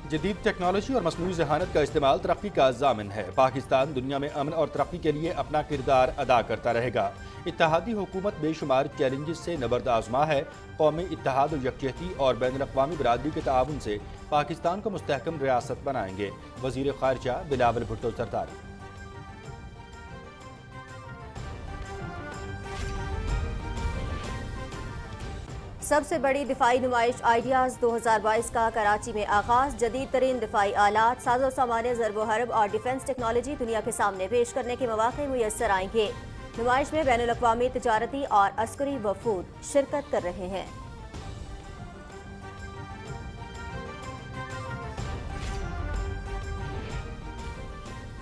جدید ٹیکنالوجی اور مصنوعی ذہانت کا استعمال ترقی کا ضامن ہے۔ پاکستان دنیا میں امن اور ترقی کے لیے اپنا کردار ادا کرتا رہے گا۔ اتحادی حکومت بے شمار چیلنجز سے نبرد آزما ہے۔ قومی اتحاد و یکجہتی اور بین الاقوامی برادری کے تعاون سے پاکستان کو مستحکم ریاست بنائیں گے۔ وزیر خارجہ بلاول بھٹو زرداری۔ سب سے بڑی دفاعی نمائش آئیڈیاز 2022 کا کراچی میں آغاز۔ جدید ترین دفاعی آلات، ساز و سامان ضرب و حرب اور ڈیفنس ٹیکنالوجی دنیا کے سامنے پیش کرنے کے مواقع میسر آئیں گے۔ نمائش میں بین الاقوامی تجارتی اور عسکری وفود شرکت کر رہے ہیں۔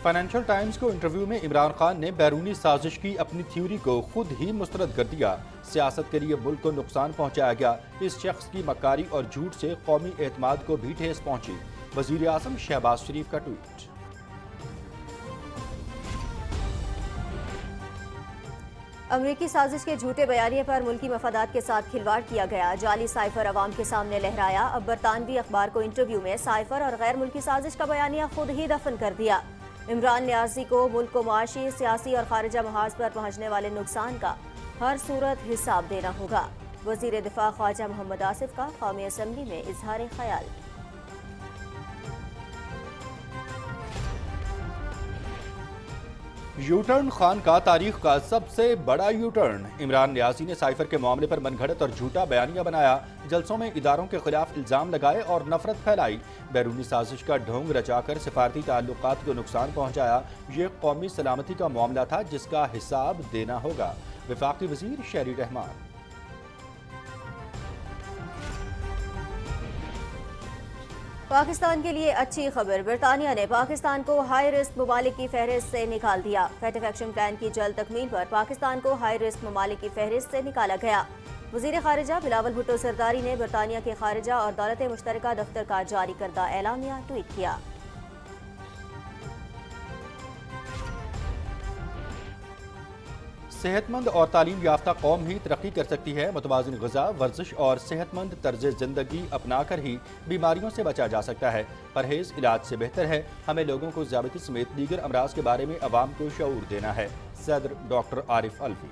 فائنینشل ٹائمز کو انٹرویو میں عمران خان نے بیرونی سازش کی اپنی تھیوری کو خود ہی مسترد کر دیا۔ سیاست کے لیے ملک کو نقصان پہنچایا گیا۔ اس شخص کی مکاری اور جھوٹ سے قومی اعتماد کو بھی ٹھیس پہنچی۔ وزیر اعظم شہباز شریف کا ٹویٹ۔ امریکی سازش کے جھوٹے بیانیے پر ملکی مفادات کے ساتھ کھلواڑ کیا گیا۔ جعلی سائفر عوام کے سامنے لہرایا۔ اب برطانوی اخبار کو انٹرویو میں سائفر اور غیر ملکی سازش کا بیانیہ خود ہی دفن کر دیا۔ عمران نیازی کو ملک کو معاشی، سیاسی اور خارجہ محاذ پر پہنچنے والے نقصان کا ہر صورت حساب دینا ہوگا۔ وزیر دفاع خواجہ محمد آصف کا قومی اسمبلی میں اظہار خیال۔ یو ٹرن خان کا تاریخ کا سب سے بڑا یو ٹرن۔ عمران نیازی نے سائفر کے معاملے پر من گھڑت اور جھوٹا بیانیہ بنایا۔ جلسوں میں اداروں کے خلاف الزام لگائے اور نفرت پھیلائی۔ بیرونی سازش کا ڈھونگ رچا کر سفارتی تعلقات کو نقصان پہنچایا۔ یہ قومی سلامتی کا معاملہ تھا جس کا حساب دینا ہوگا۔ وفاقی وزیر شہری رحمان۔ پاکستان کے لیے اچھی خبر، برطانیہ نے پاکستان کو ہائی رسک ممالک کی فہرست سے نکال دیا۔ فیٹف ایکشن پلان کی جلد تکمیل پر پاکستان کو ہائی رسک ممالک کی فہرست سے نکالا گیا۔ وزیر خارجہ بلاول بھٹو زرداری نے برطانیہ کے خارجہ اور دولت مشترکہ دفتر کا جاری کردہ اعلامیہ ٹویٹ کیا۔ صحت مند اور تعلیم یافتہ قوم ہی ترقی کر سکتی ہے۔ متوازن غذا، ورزش اور صحت مند طرز زندگی اپنا کر ہی بیماریوں سے بچا جا سکتا ہے۔ پرہیز علاج سے بہتر ہے۔ ہمیں لوگوں کو ذیابیطس سمیت دیگر امراض کے بارے میں عوام کو شعور دینا ہے۔ صدر ڈاکٹر عارف الوی۔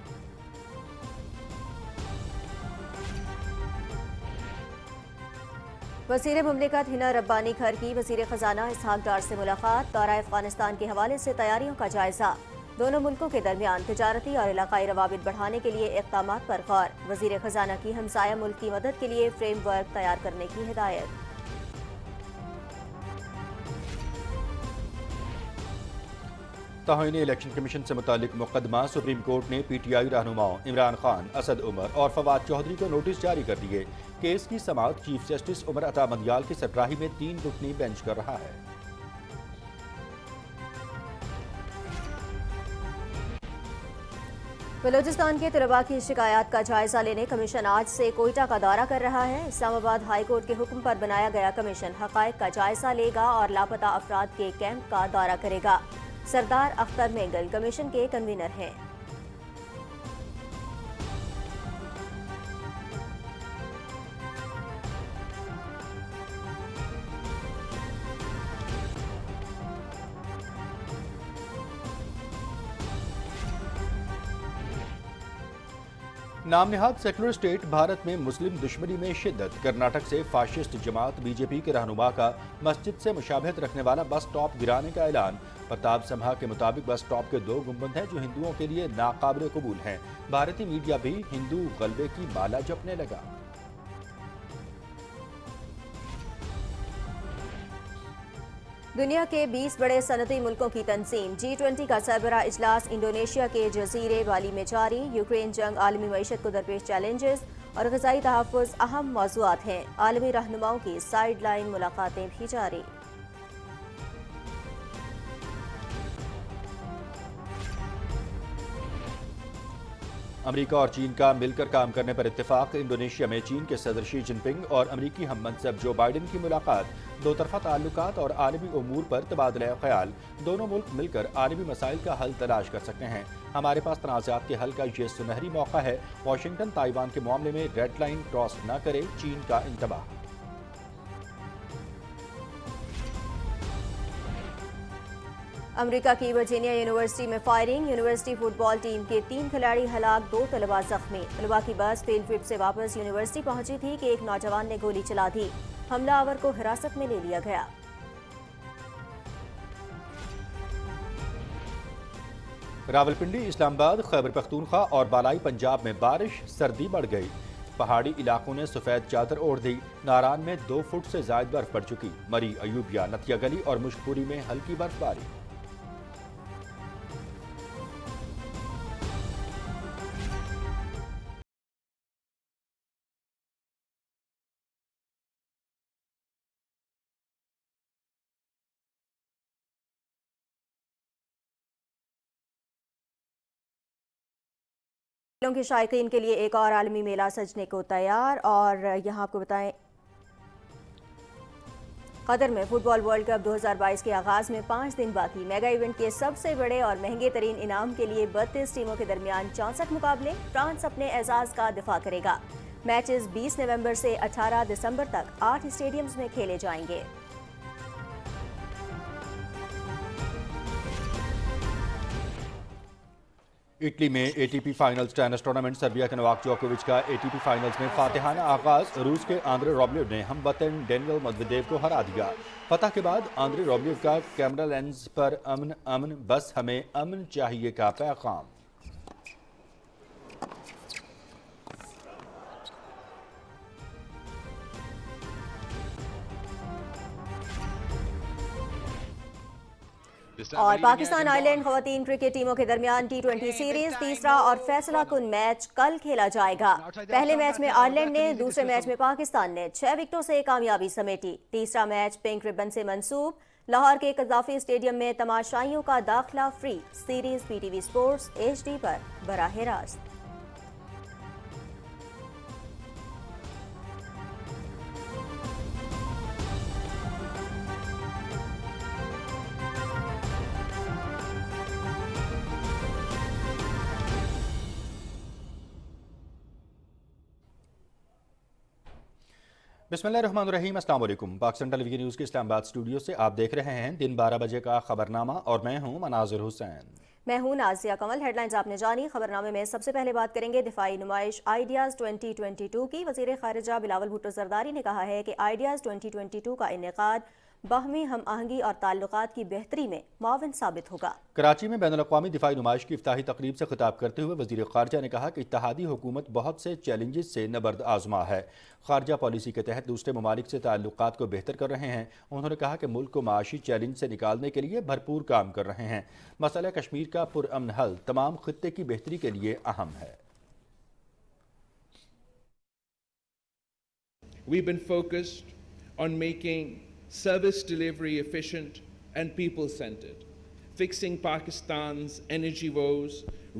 وزیر مملکت ہنا ربانی گھر کی وزیر خزانہ اسحاق ڈار سے ملاقات۔ دورہ افغانستان کے حوالے سے تیاریوں کا جائزہ۔ دونوں ملکوں کے درمیان تجارتی اور علاقائی روابط بڑھانے کے لیے اقدامات پر غور۔ وزیر خزانہ کی ہمسایہ ملک کی مدد کے لیے فریم ورک تیار کرنے کی ہدایت۔ توہین الیکشن کمیشن سے متعلق مقدمہ سپریم کورٹ نے پی ٹی آئی رہنماؤں عمران خان، اسد عمر اور فواد چودھری کو نوٹس جاری کر دیے۔ کیس کی سماعت چیف جسٹس عمر عطا مندیال کی سربراہی میں 3 رکنی بینچ کر رہا ہے۔ بلوچستان کے طلباء کی شکایات کا جائزہ لینے کمیشن آج سے کوئٹہ کا دورہ کر رہا ہے۔ اسلام آباد ہائی کورٹ کے حکم پر بنایا گیا کمیشن حقائق کا جائزہ لے گا اور لاپتہ افراد کے کیمپ کا دورہ کرے گا۔ سردار اختر مینگل کمیشن کے کنوینر ہیں۔ نام نہاد سیکولر اسٹیٹ بھارت میں مسلم دشمنی میں شدت۔ کرناٹک سے فاشسٹ جماعت بی جے پی کے رہنما کا مسجد سے مشابہت رکھنے والا بس سٹاپ گرانے کا اعلان۔ پرتاپ سمہا کے مطابق بس سٹاپ کے 2 گنبد ہیں جو ہندوؤں کے لیے ناقابل قبول ہیں۔ بھارتی میڈیا بھی ہندو غلبے کی مالا جپنے لگا۔ دنیا کے 20 بڑے صنعتی ملکوں کی تنظیم G20 کا سربراہ اجلاس انڈونیشیا کے جزیرے بالی میں جاری۔ یوکرین جنگ، عالمی معیشت کو درپیش چیلنجز اور غذائی تحفظ اہم موضوعات ہیں۔ عالمی رہنماؤں کی سائیڈ لائن ملاقاتیں بھی جاری۔ امریکہ اور چین کا مل کر کام کرنے پر اتفاق۔ انڈونیشیا میں چین کے صدر شی جن پنگ اور امریکی ہم منصب جو بائیڈن کی ملاقات۔ 2 طرفہ تعلقات اور عالمی امور پر تبادلہ خیال۔ دونوں ملک مل کر عالمی مسائل کا حل تلاش کر سکتے ہیں۔ ہمارے پاس تنازعات کے حل کا یہ سنہری موقع ہے۔ واشنگٹن تائیوان کے معاملے میں ریڈ لائن کراس نہ کرے، چین کا انتباہ۔ امریکہ کی ورجینیا یونیورسٹی میں فائرنگ، یونیورسٹی فٹ بال ٹیم کے 3 کھلاڑی ہلاک، 2 طلباء زخمی۔ طلباء کی بس فیلڈ ٹرپ سے واپس یونیورسٹی پہنچی تھی کہ ایک نوجوان نے گولی چلا دی، حملہ آور کو حراست میں لے لیا گیا۔ راولپنڈی، اسلام آباد، خیبر پختونخوا اور بالائی پنجاب میں بارش، سردی بڑھ گئی۔ پہاڑی علاقوں نے سفید چادر اوڑھ دی۔ ناران میں 2 فٹ سے زائد برف پڑ چکی۔ مری، ایوبیہ، نتیا گلی اور مشک پوری میں ہلکی برف باری۔ کھیلوں کے شائقین کے لیے ایک اور عالمی میلہ سجنے کو تیار، اور یہاں آپ کو بتائیں قطر میں فٹ بال ورلڈ کپ 2022 کے آغاز میں 5 دن باقی۔ میگا ایونٹ کے سب سے بڑے اور مہنگے ترین انعام کے لیے 32 ٹیموں کے درمیان 64 مقابلے۔ فرانس اپنے اعزاز کا دفاع کرے گا۔ میچز 20 نومبر سے 18 دسمبر تک 8 اسٹیڈیمز میں کھیلے جائیں گے۔ اٹلی میں A T P finals tennis tournament, Serbia کے نواک جوکووچ کا اے ٹی پی فائنلز میں فاتحانہ آغاز۔ روس کے آندرے روبلیو نے ہم وطن ڈینیل مدودیو کو ہرا دیا۔ فتح کے بعد آندرے روبلیو کا کیمرہ لینز پر امن امن بس ہمیں امن چاہیے کا پیغام۔ اور پاکستان آئی لینڈ خواتین کرکٹ ٹیموں کے درمیان ٹی20 سیریز تیسرا اور فیصلہ کن میچ کل کھیلا جائے گا۔ پہلے میچ میں آئرلینڈ نے، دوسرے میچ میں پاکستان نے 6 وکٹوں سے کامیابی سمیٹی۔ تیسرا میچ پنک ربن سے منسوب۔ لاہور کے قذافی اسٹیڈیم میں تماشائیوں کا داخلہ free. Series P T V sports HD پر براہ راست۔ بسم اللہ الرحمن الرحیم، السلام علیکم۔ پاکستان ٹیلی ویژن نیوز کے اسلام آباد اسٹوڈیو سے آپ دیکھ رہے ہیں دن 12 بجے کا خبرنامہ، اور میں ہوں مناظر حسین۔ میں ہوں نازیہ کمل۔ ہیڈ لائنز آپ نے جانی۔ خبرنامے میں سب سے پہلے بات کریں گے دفاعی نمائش آئیڈیاز 2022 کی۔ وزیر خارجہ بلاول بھٹو زرداری نے کہا ہے کہ آئیڈیاز 2022 کا انعقاد باہمی ہم آہنگی اور تعلقات کی بہتری میں معاون ثابت ہوگا۔ کراچی میں بین الاقوامی دفاعی نمائش کی افتتاحی تقریب سے خطاب کرتے ہوئے وزیر خارجہ نے کہا کہ اتحادی حکومت بہت سے چیلنجز سے نبرد آزما ہے، خارجہ پالیسی کے تحت دوسرے ممالک سے تعلقات کو بہتر کر رہے ہیں۔ انہوں نے کہا کہ ملک کو معاشی چیلنج سے نکالنے کے لیے بھرپور کام کر رہے ہیں۔ مسئلہ کشمیر کا پرامن حل تمام خطے کی بہتری کے لیے اہم ہے۔ We've been focused on making service delivery efficient and people-centered, fixing Pakistan's energy woes,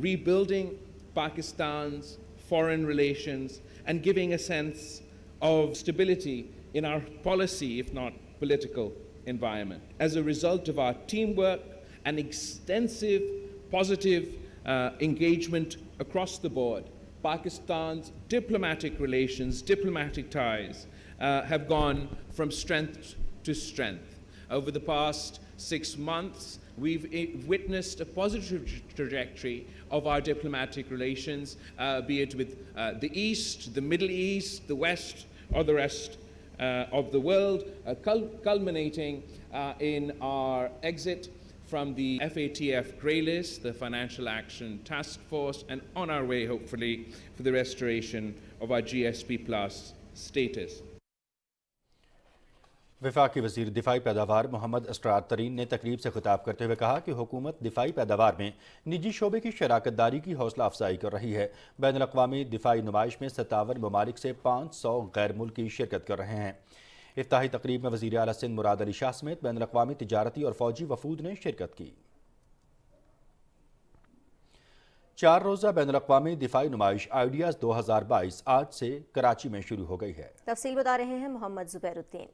rebuilding Pakistan's foreign relations, and giving a sense of stability in our policy, if not political, environment. As a result of our teamwork and extensive positive engagement across the board, Pakistan's diplomatic relations, diplomatic ties have gone from strength to strength. Over the past 6 months, we've witnessed a positive trajectory of our diplomatic relations, be it with the East, the Middle East, the West, or the rest of the world, culminating in our exit from the FATF grey list, the Financial Action Task Force, and on our way, hopefully, for the restoration of our GSP Plus status. وفاقی وزیر دفاعی پیداوار محمد اسرار ترین نے تقریب سے خطاب کرتے ہوئے کہا کہ حکومت دفاعی پیداوار میں نجی شعبے کی شراکت داری کی حوصلہ افزائی کر رہی ہے۔ بین الاقوامی دفاعی نمائش میں 57 ممالک سے 500 غیر ملکی شرکت کر رہے ہیں۔ افتتاحی تقریب میں وزیر اعلیٰ سندھ مراد علی شاہ سمیت بین الاقوامی تجارتی اور فوجی وفود نے شرکت کی۔ 4 روزہ بین الاقوامی دفاعی نمائش آئیڈیاز 2022 آج سے کراچی میں شروع ہو گئی ہے۔ تفصیل بتا رہے ہیں Mohammed Zubair Uddin.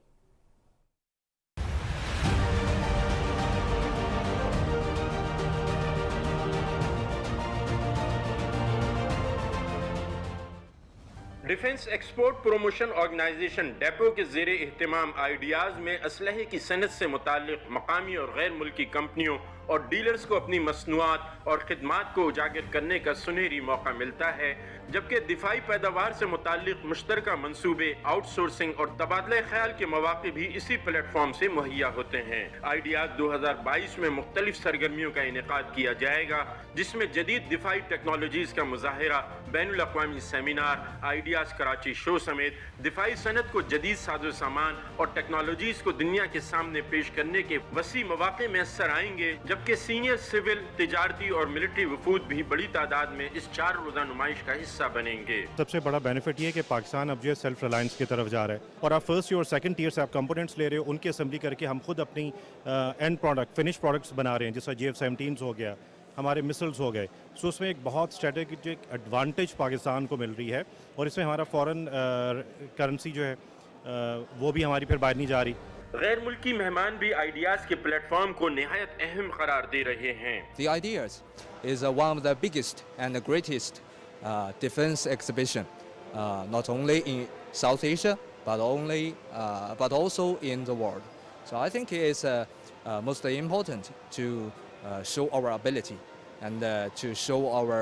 Defence export promotion organisation depot کے زیر اہتمام آئیڈیاز میں اسلحے کی صنعت سے متعلق مقامی اور غیر ملکی کمپنیوں اور ڈیلرز کو اپنی مصنوعات اور خدمات کو اجاگر کرنے کا سنہری موقع ملتا ہے، جبکہ دفاعی پیداوار سے متعلق مشترکہ منصوبے، آؤٹ سورسنگ اور تبادلہ خیال کے مواقع بھی اسی پلیٹ فارم سے مہیا ہوتے ہیں۔ آئیڈیاز 2022 میں مختلف سرگرمیوں کا انعقاد کیا جائے گا، جس میں جدید دفاعی ٹیکنالوجیز کا مظاہرہ، بین الاقوامی سیمینار، آئیڈیاز کراچی شو سمیت دفاعی صنعت کو جدید ساز و سامان اور ٹیکنالوجیز کو دنیا کے سامنے پیش کرنے کے وسیع مواقع میسر آئیں گے، جبکہ سینئر سول، تجارتی اور ملٹری وفود بھی بڑی تعداد میں اس 4 روزہ نمائش کا حصہ بنیں گے۔ سب سے بڑا بینیفٹ یہ ہے کہ پاکستان اب جو ہے سیلف ریلائنس کی طرف جا رہا ہے، اور آپ فرسٹ ایئر اور سیکنڈ ٹیئر سے آپ کمپوننٹس لے رہے ہو، ان کی اسمبلی کر کے ہم خود اپنی اینڈ پروڈکٹ، فنش پروڈکٹس بنا رہے ہیں، جیسا JF-17 ہو گیا، ہمارے مسلز ہو گئے۔ سو اس میں ایک بہت اسٹریٹجک ایڈوانٹیج پاکستان کو مل رہی ہے، اور اس میں ہمارا فورن کرنسی جو ہے وہ بھی ہماری پھر باہر نہیں جا رہی۔ غیر ملکی مہمان بھی آئیڈیاز کے پلیٹ فارم کو نہایت اہم قرار دے رہے ہیں۔ The Ideas is one of the biggest and the greatest defense exhibition, not only in South Asia, but also in the world. So I think it is most important to show our ability and to show our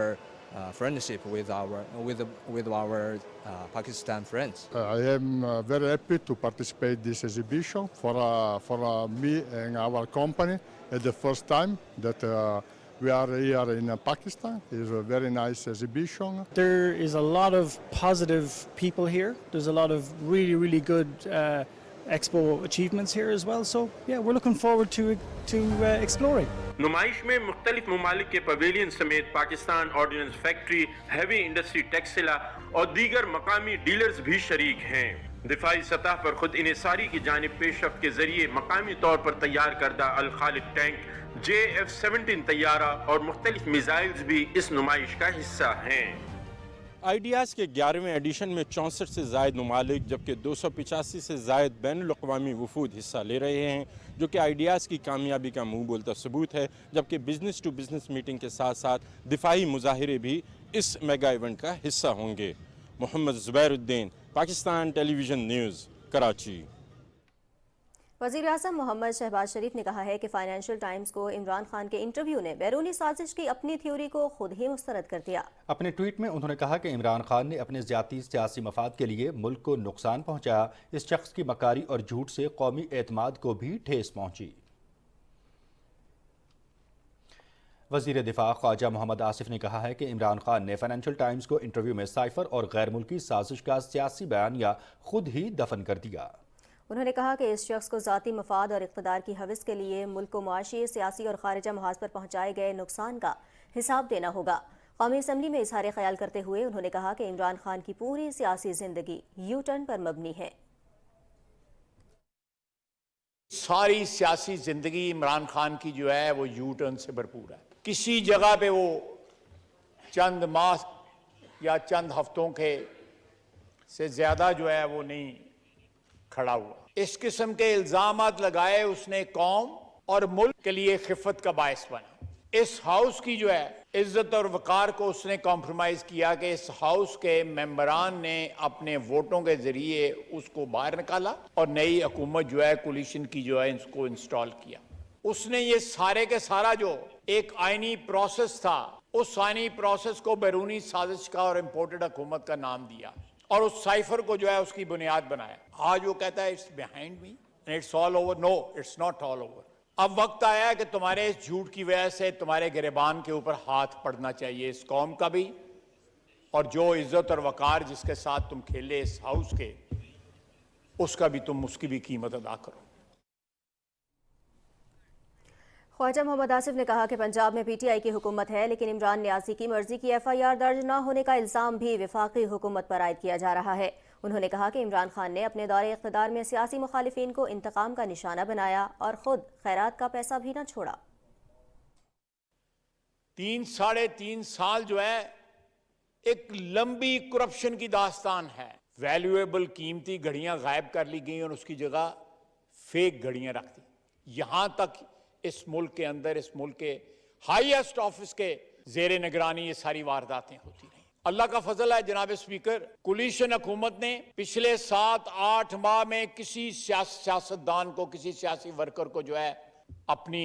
friendship with our Pakistan friends. I am very happy to participate in this exhibition for me and our company at the first time that we are here in Pakistan. It's a very nice exhibition. There is a lot of positive people here. There's a lot of really good expo achievements here as well. So yeah, we're looking forward to exploring. نمائش میں مختلف ممالک کے pavilion سمیت Pakistan ordnance factory, heavy industry Taxila اور دیگر مقامی dealers بھی شریک ہیں۔ دفاعی سطح پر خود انحصاری کی جانب پیش رفت کے ذریعے مقامی طور پر تیار کردہ الخالد ٹینک، JF-17 طیارہ اور مختلف میزائلز بھی اس نمائش کا حصہ ہیں۔ آئیڈیاز کے 11ویں ایڈیشن میں 64 سے زائد ممالک جبکہ 285 سے زائد بین الاقوامی وفود حصہ لے رہے ہیں، جو کہ آئیڈیاز کی کامیابی کا منہ بولتا ثبوت ہے، جبکہ بزنس ٹو بزنس میٹنگ کے ساتھ ساتھ دفاعی مظاہرے بھی اس میگا ایونٹ کا حصہ ہوں گے۔ محمد زبیر الدین، Pakistan television news, Karachi. وزیر اعظم محمد شہباز شریف نے کہا ہے کہ فائنینشیل ٹائمز کو عمران خان کے انٹرویو نے بیرونی سازش کی اپنی تھیوری کو خود ہی مسترد کر دیا۔ اپنے ٹویٹ میں انہوں نے کہا کہ عمران خان نے اپنے ذاتی سیاسی مفاد کے لیے ملک کو نقصان پہنچایا، اس شخص کی مکاری اور جھوٹ سے قومی اعتماد کو بھی ٹھیس پہنچی۔ وزیر دفاع خواجہ محمد آصف نے کہا ہے کہ عمران خان نے فائنینشیل ٹائمز کو انٹرویو میں سائفر اور غیر ملکی سازش کا سیاسی بیانیہ خود ہی دفن کر دیا۔ انہوں نے کہا کہ اس شخص کو ذاتی مفاد اور اقتدار کی ہوس کے لیے ملک کو معاشی، سیاسی اور خارجہ محاذ پر پہنچائے گئے نقصان کا حساب دینا ہوگا۔ قومی اسمبلی میں اظہار خیال کرتے ہوئے انہوں نے کہا کہ عمران خان کی پوری سیاسی زندگی یو ٹرن پر مبنی ہے۔ ساری سیاسی زندگی عمران خان کی جو ہے وہ یو ٹرن سے بھرپور ہے۔ کسی جگہ پہ وہ چند ماہ یا چند ہفتوں کے سے زیادہ جو ہے وہ نہیں کھڑا ہوا۔ اس قسم کے الزامات لگائے اس نے قوم اور ملک کے لیے خفت کا باعث بنا۔ اس ہاؤس کی جو ہے عزت اور وقار کو اس نے کمپرومائز کیا کہ اس ہاؤس کے ممبران نے اپنے ووٹوں کے ذریعے اس کو باہر نکالا اور نئی حکومت جو ہے کولیشن کی جو ہے اس کو انسٹال کیا۔ اس نے یہ سارے کے سارا جو ایک آئینی پروسیس تھا، اس آئینی پروسیس کو بیرونی سازش کا اور امپورٹڈ حکومت کا نام دیا اور اس سائفر کو جو ہے اس کی بنیاد بنایا۔ آج وہ کہتا ہے it's behind me and it's all over. No, it's not all over. اب وقت آیا ہے کہ تمہارے اس جھوٹ کی وجہ سے تمہارے گریبان کے اوپر ہاتھ پڑنا چاہیے، اس قوم کا بھی، اور جو عزت اور وقار جس کے ساتھ تم کھیلے اس ہاؤس کے، اس کا بھی تم اس کی بھی قیمت ادا کرو۔ خواجہ محمد آصف نے کہا کہ پنجاب میں پی ٹی آئی کی حکومت ہے، لیکن عمران نیازی کی مرضی کی FIR درج نہ ہونے کا الزام بھی وفاقی حکومت پر عائد کیا جا رہا ہے۔ انہوں نے کہا کہ عمران خان نے اپنے دور اقتدار میں سیاسی مخالفین کو انتقام کا نشانہ بنایا اور خود خیرات کا پیسہ بھی نہ چھوڑا۔ 3.5 سال جو ہے ایک لمبی کرپشن کی داستان ہے۔ ویلیویبل قیمتی گھڑیاں غائب کر لی گئیں اور اس کی جگہ فیک گھڑیاں رکھ دی۔ یہاں تک اس ملک کے اندر، اس ملک کے ہائیسٹ آفس کے زیر نگرانی یہ ساری وارداتیں ہوتی رہیں۔ اللہ کا فضل ہے جناب اسپیکر، کولیشن حکومت نے پچھلے 7-8 ماہ میں کسی سیاستدان کو، کسی سیاسی ورکر کو جو ہے اپنی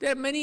There are many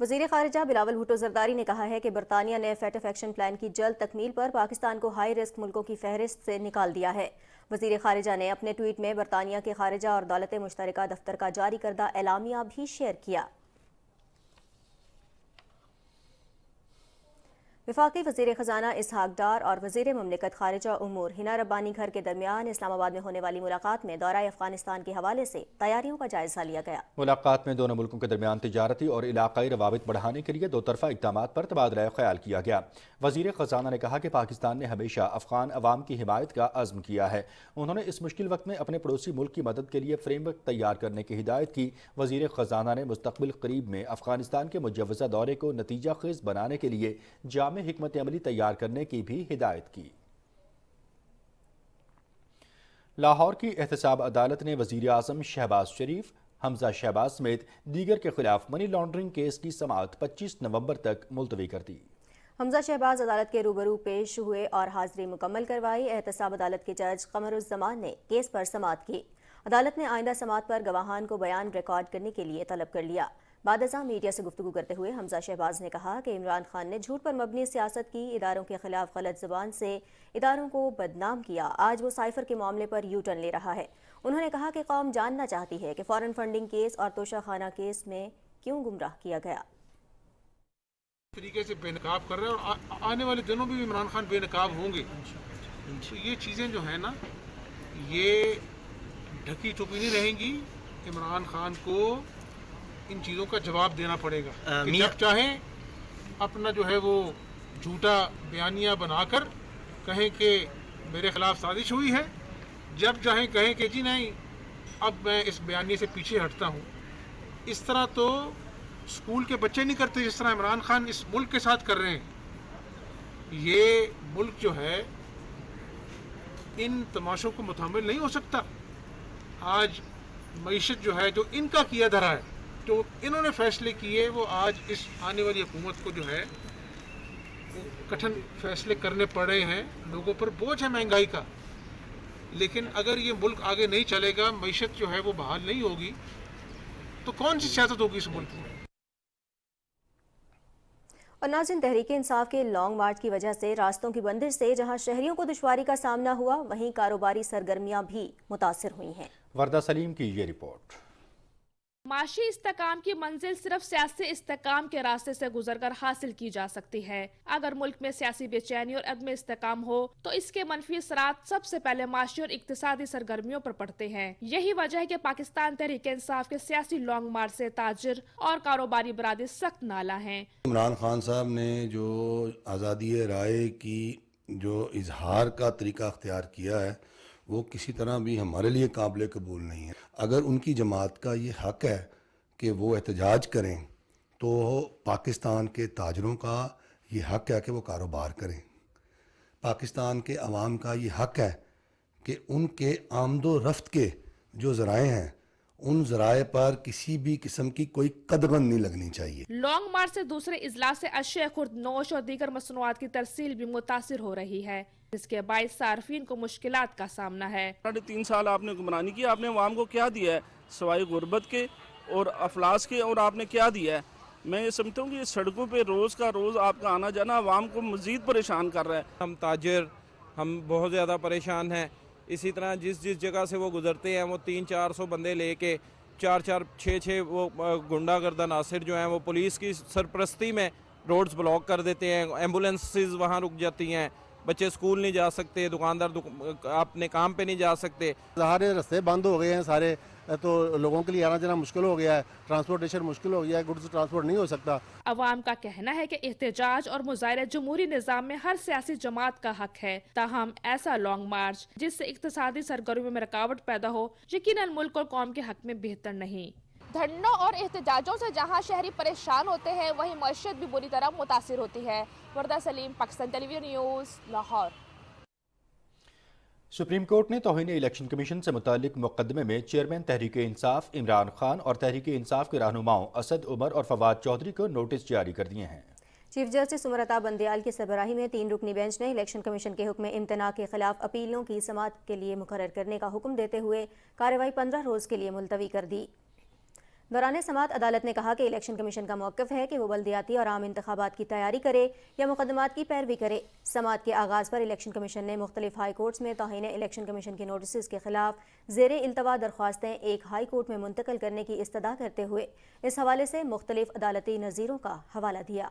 وزیر خارجہ بلاول بھٹو زرداری نے کہا ہے کہ برطانیہ نے فیٹ آف ایکشن پلان کی جلد تکمیل پر پاکستان کو ہائی رسک ملکوں کی فہرست سے نکال دیا ہے۔ وزیر خارجہ نے اپنے ٹویٹ میں برطانیہ کے خارجہ اور دولت مشترکہ دفتر کا جاری کردہ اعلامیہ بھی شیئر کیا۔ وفاقی وزیر خزانہ اسحاق ڈار اور وزیر مملکت خارجہ امور ہنا ربانی گھر کے درمیان اسلام آباد میں ہونے والی ملاقات میں دورہ افغانستان کے حوالے سے تیاریوں کا جائزہ لیا گیا۔ ملاقات میں دونوں ملکوں کے درمیان تجارتی اور علاقائی روابط بڑھانے کے لیے دو طرفہ اقدامات پر تبادلہ خیال کیا گیا۔ وزیر خزانہ نے کہا کہ پاکستان نے ہمیشہ افغان عوام کی حمایت کا عزم کیا ہے۔ انہوں نے اس مشکل وقت میں اپنے پڑوسی ملک کی مدد کے لیے فریم ورک تیار کرنے کی ہدایت کی۔ وزیر خزانہ نے مستقبل قریب میں افغانستان کے مجوزہ دورے کو نتیجہ خیز بنانے کے لیے جامع حکمت عملی تیار کرنے کی بھی ہدایت کی۔ لاہور کی احتساب عدالت نے وزیر اعظم شہباز شریف، حمزہ شہباز سمیت دیگر کے خلاف منی لانڈرنگ کیس کی سماعت 25 نومبر تک ملتوی کر دی۔ حمزہ شہباز عدالت کے روبرو پیش ہوئے اور حاضری مکمل کروائی۔ احتساب عدالت کے جج قمر الزمان نے کیس پر سماعت کی۔ عدالت نے آئندہ سماعت پر گواہان کو بیان ریکارڈ کرنے کے لیے طلب کر لیا۔ بعد ازاں میڈیا سے گفتگو کرتے ہوئے حمزہ شہباز نے کہا کہ عمران خان نے جھوٹ پر مبنی سیاست کی، اداروں کے خلاف غلط زبان سے اداروں کو بدنام کیا۔ آج وہ سائفر کے معاملے پر یو ٹرن لے رہا ہے۔ انہوں نے کہا کہ قوم جاننا چاہتی ہے کہ فارن فنڈنگ کیس اور توشہ خانہ کیس میں کیوں گمراہ کیا گیا۔ طریقے سے بے نقاب کر رہے ہیں اور آنے والے دنوں میں بھی عمران خان بے نقاب ہوں گے۔ تو یہ چیزیں جو ہیں نا، یہ ڈھکی چھپی نہیں رہیں گی۔ عمران خان کو ان چیزوں کا جواب دینا پڑے گا کہ جب چاہیں اپنا جو ہے وہ جھوٹا بیانیہ بنا کر کہیں کہ میرے خلاف سازش ہوئی ہے، جب چاہیں کہیں کہ جی نہیں اب میں اس بیانیے سے پیچھے ہٹتا ہوں۔ اس طرح تو اسکول کے بچے نہیں کرتے جس طرح عمران خان اس ملک کے ساتھ کر رہے ہیں۔ یہ ملک جو ہے ان تماشوں کو متحمل نہیں ہو سکتا۔ آج معیشت جو ہے جو ان کا کیا دھرا ہے، جو انہوں نے فیصلے کیے، وہ آج اس آنے والی حکومت کو جو ہے کٹھن فیصلے کرنے پڑ رہے ہیں۔ لوگوں پر بوجھ ہے مہنگائی کا، لیکن اگر یہ ملک آگے نہیں چلے گا، معیشت جو ہے وہ بحال نہیں ہوگی، تو کون سی سیاست ہوگی اس ملک میں؟ اور ناظرین، تحریک انصاف کے لانگ مارچ کی وجہ سے راستوں کی بندش سے جہاں شہریوں کو دشواری کا سامنا ہوا، وہیں کاروباری سرگرمیاں بھی متاثر ہوئی ہیں۔ وردہ سلیم کی یہ رپورٹ۔ معاشی استحکام کی منزل صرف سیاسی استحکام کے راستے سے گزر کر حاصل کی جا سکتی ہے۔ اگر ملک میں سیاسی بے چینی اور عدم استحکام ہو تو اس کے منفی اثرات سب سے پہلے معاشی اور اقتصادی سرگرمیوں پر پڑتے ہیں۔ یہی وجہ ہے کہ پاکستان تحریک انصاف کے سیاسی لانگ مارچ سے تاجر اور کاروباری برادری سخت نالاں ہیں۔ عمران خان صاحب نے جو آزادی رائے کی جو اظہار کا طریقہ اختیار کیا ہے، وہ کسی طرح بھی ہمارے لیے قابل قبول نہیں ہے۔ اگر ان کی جماعت کا یہ حق ہے کہ وہ احتجاج کریں، تو پاکستان کے تاجروں کا یہ حق ہے کہ وہ کاروبار کریں۔ پاکستان کے عوام کا یہ حق ہے کہ ان کے آمد و رفت کے جو ذرائع ہیں، ان ذرائع پر کسی بھی قسم کی کوئی قدبند نہیں لگنی چاہیے۔ لانگ مارچ سے دوسرے اجلاس سے اشیاء خرد نوش اور دیگر مصنوعات کی ترسیل بھی متاثر ہو رہی ہے، جس کے باعث صارفین کو مشکلات کا سامنا ہے۔ 3.5 سال آپ نے حکمرانی کی، آپ نے عوام کو کیا دیا ہے سوائے غربت کے اور افلاس کے، اور آپ نے کیا دیا ہے؟ میں یہ سمجھتا ہوں کہ یہ سڑکوں پہ روز کا روز آپ کا آنا جانا عوام کو مزید پریشان کر رہا ہے۔ ہم تاجر ہم بہت زیادہ پریشان ہیں۔ اسی طرح جس جگہ سے وہ گزرتے ہیں، وہ 300-400 بندے لے کے 4-6 وہ گنڈا گرد عناصر جو ہیں وہ پولیس کی سرپرستی میں روڈز بلاک کر دیتے ہیں، ایمبولینسز وہاں رک جاتی ہیں، بچے اسکول نہیں جا سکتے، دکاندار اپنے کام پہ نہیں جا سکتے۔ سارے راستے بند ہو گئے ہیں سارے، تو لوگوں کے لیے آنا جانا مشکل ہو گیا ہے، ٹرانسپورٹیشن مشکل ہو گیا ہے، گڈز ٹرانسپورٹ نہیں ہو سکتا۔ عوام کا کہنا ہے کہ احتجاج اور مظاہرہ جمہوری نظام میں ہر سیاسی جماعت کا حق ہے، تاہم ایسا لانگ مارچ جس سے اقتصادی سرگرمیوں میں رکاوٹ پیدا ہو، یقیناً ملک اور قوم کے حق میں بہتر نہیں۔ دھرنوں اور احتجاجوں سے جہاں شہری پریشان ہوتے ہیں، وہیں معیشت بھی بری طرح متاثر ہوتی ہے۔ Warda Saleem, Pakistan television news, Lahore. Supreme court نے توہین الیکشن کمیشن سے متعلق مقدمے میں چیئرمین تحریک انصاف عمران خان اور تحریک انصاف کے رہنماؤں اسد عمر اور فواد چودھری کو نوٹس جاری کر دیے ہیں۔ چیف جسٹس عمر بندیال کی سربراہی میں 3 رکنی بینچ نے الیکشن کمیشن کے حکم امتناع کے خلاف اپیلوں کی سماعت کے لیے مقرر کرنے کا حکم دیتے ہوئے کارروائی 15 روز کے لیے ملتوی کر دی۔ دوران سماعت عدالت نے کہا کہ الیکشن کمیشن کا موقف ہے کہ وہ بلدیاتی اور عام انتخابات کی تیاری کرے یا مقدمات کی پیروی کرے۔ سماعت کے آغاز پر الیکشن کمیشن نے مختلف ہائی کورٹس میں توہین الیکشن کمیشن کے نوٹسز کے خلاف زیر التوا درخواستیں ایک ہائی کورٹ میں منتقل کرنے کی استدعا کرتے ہوئے اس حوالے سے مختلف عدالتی نظیروں کا حوالہ دیا۔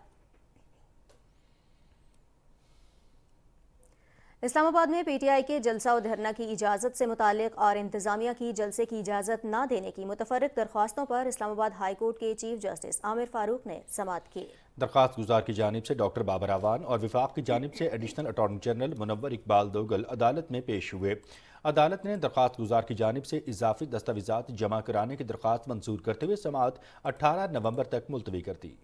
اسلام آباد میں پی ٹی آئی کے جلسہ و دھرنا کی اجازت سے متعلق اور انتظامیہ کی جلسے کی اجازت نہ دینے کی متفرق درخواستوں پر اسلام آباد ہائی کورٹ کے چیف جسٹس عامر فاروق نے سماعت کی۔ درخواست گزار کی جانب سے ڈاکٹر بابر اعوان اور وفاق کی جانب سے ایڈیشنل اٹارنی جنرل منور اقبال دوگل عدالت میں پیش ہوئے۔ عدالت نے درخواست گزار کی جانب سے اضافی دستاویزات جمع کرانے کی درخواست منظور کرتے ہوئے سماعت 18 نومبر تک ملتوی کر دی۔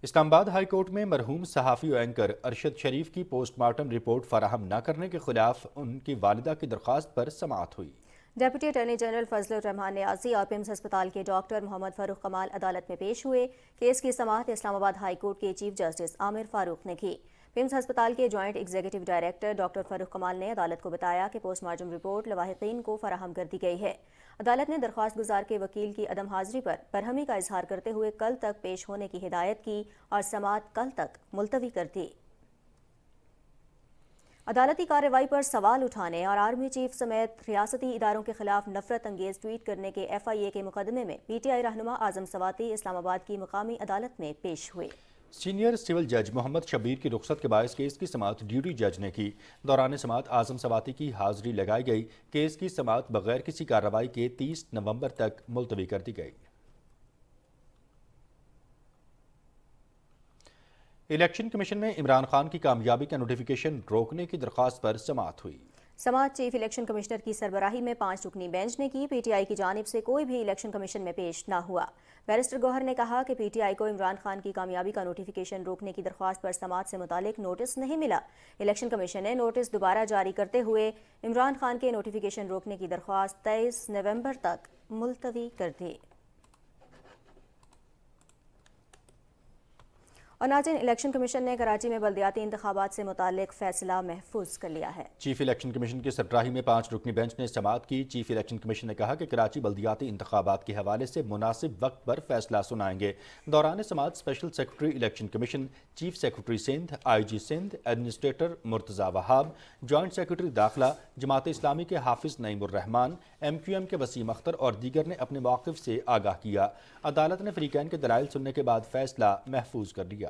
اسلام آباد ہائی کورٹ میں مرحوم صحافی و اینکر ارشد شریف کی پوسٹ مارٹم رپورٹ فراہم نہ کرنے کے خلاف ان کی والدہ کی درخواست پر سماعت ہوئی۔ ڈپٹی اٹارنی جنرل فضل الرحمان نیازی اور پیمز ہسپتال کے ڈاکٹر محمد فاروق کمال عدالت میں پیش ہوئے۔ کیس کی سماعت اسلام آباد ہائی کورٹ کے چیف جسٹس عامر فاروق نے کی۔ پیمز ہسپتال کے جوائنٹ ایگزیکٹو ڈائریکٹر ڈاکٹر فاروق کمال نے عدالت کو بتایا کہ پوسٹ مارٹم رپورٹ لواحقین کو فراہم کر دی گئی ہے۔ عدالت نے درخواست گزار کے وکیل کی عدم حاضری پر برہمی کا اظہار کرتے ہوئے کل تک پیش ہونے کی ہدایت کی اور سماعت کل تک ملتوی کر دی۔ عدالتی کارروائی پر سوال اٹھانے اور آرمی چیف سمیت ریاستی اداروں کے خلاف نفرت انگیز ٹویٹ کرنے کے ایف آئی اے کے مقدمے میں پی ٹی آئی رہنما اعظم سواتی اسلام آباد کی مقامی عدالت میں پیش ہوئے۔ سینئر سول جج محمد شبیر کی رخصت کے باعث کیس کی سماعت ڈیوٹی جج نے کی۔ دوران سماعت اعظم سواتی کی حاضری لگائی گئی۔ کیس کی سماعت بغیر کسی کارروائی کے 30 نومبر تک ملتوی کر دی گئی۔ الیکشن کمیشن میں عمران خان کی کامیابی کا نوٹیفیکیشن روکنے کی درخواست پر سماعت ہوئی۔ سماعت چیف الیکشن کمشنر کی سربراہی میں 5 رکنی بینچ نے کی۔ پی ٹی آئی کی جانب سے کوئی بھی الیکشن کمیشن میں پیش نہ ہوا۔ بیرسٹر گوہر نے کہا کہ پی ٹی آئی کو عمران خان کی کامیابی کا نوٹیفیکیشن روکنے کی درخواست پر سماعت سے متعلق نوٹس نہیں ملا۔ الیکشن کمیشن نے نوٹس دوبارہ جاری کرتے ہوئے عمران خان کے نوٹیفیکیشن روکنے کی درخواست 23 نومبر تک ملتوی کر دی۔ اور ناظرین، الیکشن کمیشن نے کراچی میں بلدیاتی انتخابات سے متعلق فیصلہ محفوظ کر لیا ہے۔ چیف الیکشن کمیشن کی سربراہی میں 5 رکنی بینچ نے سماعت کی۔ چیف الیکشن کمیشن نے کہا کہ کراچی بلدیاتی انتخابات کے حوالے سے مناسب وقت پر فیصلہ سنائیں گے۔ دوران سماعت special secretary election commission, chief secretary Sindh, I G Sindh, administrator Murtaza Wahab, joint secretary داخلہ جماعت اسلامی کے حافظ نعیم الرحمان، ایم کیو ایم کے وسیم اختر اور دیگر نے اپنے موقف سے آگاہ کیا۔ عدالت نے فریقین کے دلائل سننے کے بعد فیصلہ محفوظ کر لیا۔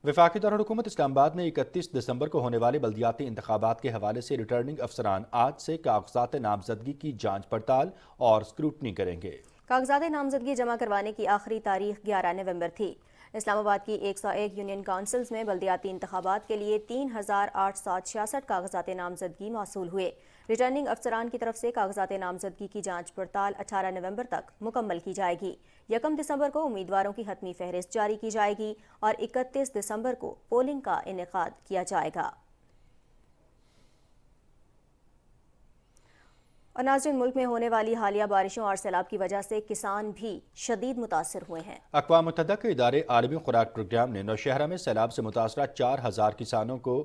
وفاقی دارالحکومت اسلام آباد میں 31 دسمبر کو ہونے والے بلدیاتی انتخابات کے حوالے سے ریٹرننگ افسران آج سے کاغذات نامزدگی کی جانچ پڑتال اور اسکروٹنی کریں گے۔ کاغذات نامزدگی جمع کروانے کی آخری تاریخ 11 نومبر تھی۔ اسلام آباد کی 101 یونین کونسلز میں بلدیاتی انتخابات کے لیے 3866 کاغذات نامزدگی موصول ہوئے۔ ریٹرننگ افسران کی طرف سے کاغذات نامزدگی کی جانچ پڑتال 18 نومبر تک مکمل کی جائے گی۔ 1 دسمبر کو امیدواروں کی حتمی فہرست جاری کی جائے گی اور 31 دسمبر کو پولنگ کا انعقاد کیا جائے گا۔ اور ناظرین، ملک میں ہونے والی حالیہ بارشوں اور سیلاب کی وجہ سے کسان بھی شدید متاثر ہوئے ہیں۔ اقوام متحدہ کے ادارے عالمی خوراک پروگرام نے نوشہرہ میں سیلاب سے متاثرہ 4000 کسانوں کو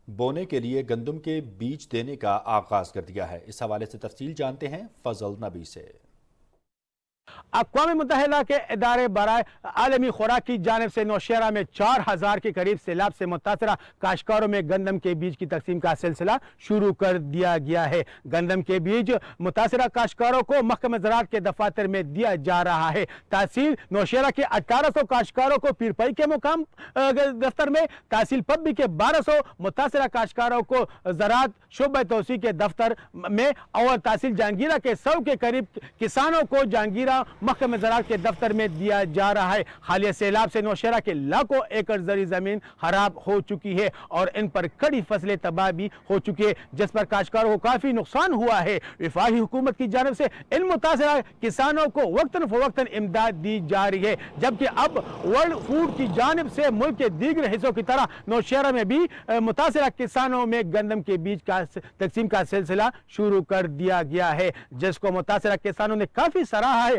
بونے کے لیے گندم کے بیج دینے کا آغاز کر دیا ہے۔ اس حوالے سے تفصیل جانتے ہیں فضل نبی سے۔ اقوام متحدہ کے ادارے برائے عالمی خوراک کی جانب سے نوشہرہ میں 4000 کے قریب سیلاب سے متاثرہ کاشتکاروں میں گندم کے بیج کی تقسیم کا سلسلہ شروع کر دیا گیا ہے۔ گندم کے بیج متاثرہ کاشتکاروں کو محکمہ زراعت کے دفاتر میں دیا جا رہا ہے۔ تحصیل نوشہرہ کے 1800 کاشتکاروں کو پیرپائی کے مقام دفتر میں، تحصیل پبی کے 1200 متاثرہ کاشتکاروں کو زراعت شعبہ توسیع کے دفتر میں اور تحصیل جہانگیرہ کے 100 کے قریب کسانوں کو جہانگیرہ محکمہ زراعت کے دفتر میں دیا جا رہا ہے۔ حالیہ سیلاب سے نوشہرہ کے لاکھوں ایکڑ زرعی زمین خراب ہو چکی ہے اور ان پر کڑی فصلیں تباہ بھی ہو چکی ہے، جس پر کاشتکاروں کو کافی نقصان ہوا ہے۔ وفاقی حکومت کی جانب سے ان متاثرہ کسانوں کو وقتاً فوقتاً امداد دی جا رہی ہے، جبکہ اب ورلڈ فوڈ کی جانب سے ملک کے دیگر حصوں کی طرح نوشہرہ میں بھی متاثرہ کسانوں میں گندم کے بیج کا تقسیم کا سلسلہ شروع کر دیا گیا ہے، جس کو متاثرہ کسانوں نے کافی سراہا ہے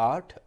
8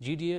GDA